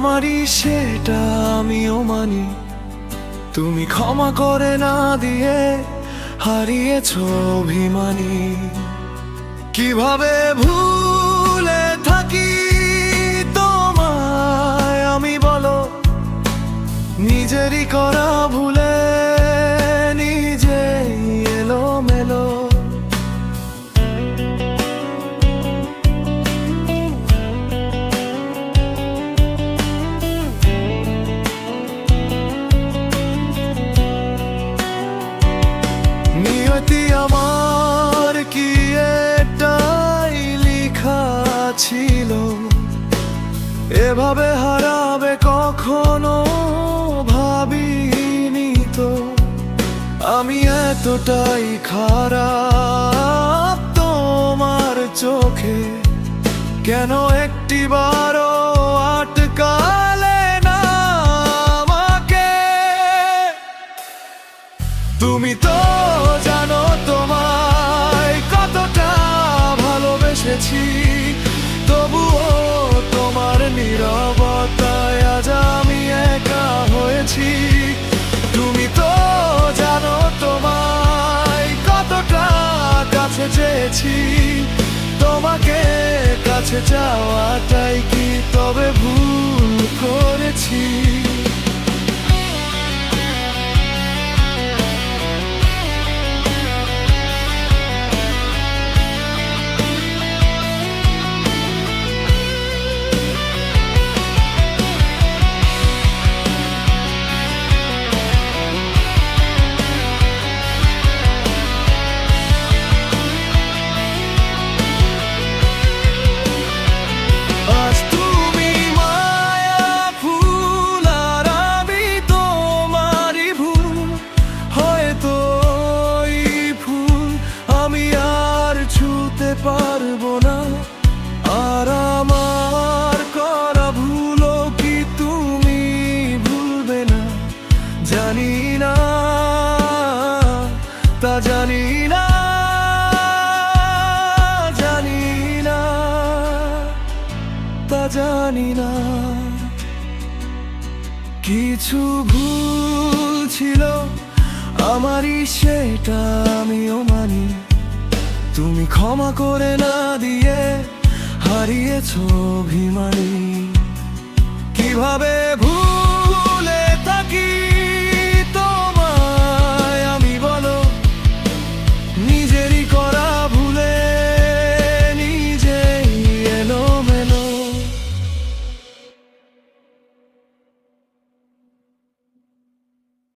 আমারই সেটা আমিও মানি, তুমি ক্ষমা করে না দিয়ে হারিয়েছ অভিমানী। কিভাবে ভুলে থাকি তোমায় আমি বলো, নিজেরই করা ভুলে নিজেই এলোমেলো। নিয়তি আমার কি এটাই লেখা ছিল, এভাবে হারাবে কখনো ভাবিনি তো। আমি এতটাই খারাপ তোমার চোখে, কেন একটিবারও আটকালে না আমাকে। তুমি তো জানো তোমায় কতটা ভালোবেসেছি, তবুও তোমার নীরবতায় আজ আমি একা হয়েছি। তুমি তো জানো তোমায় কতটা কাছে চেয়েছি, তোমাকে কাছে যাওয়াটাই কি তবে ভুল করেছি? পারবো না আর আমার করা ভুলও কি তুমি ভুলবে না? জানি না, তা জানি না, জানি না, তা জানি না। কিছু ভুল ছিল আমারই, সেটা আমিও মানি, তুমি ক্ষমা করে না দিয়ে হারিয়েছ অভিমানী। কিভাবে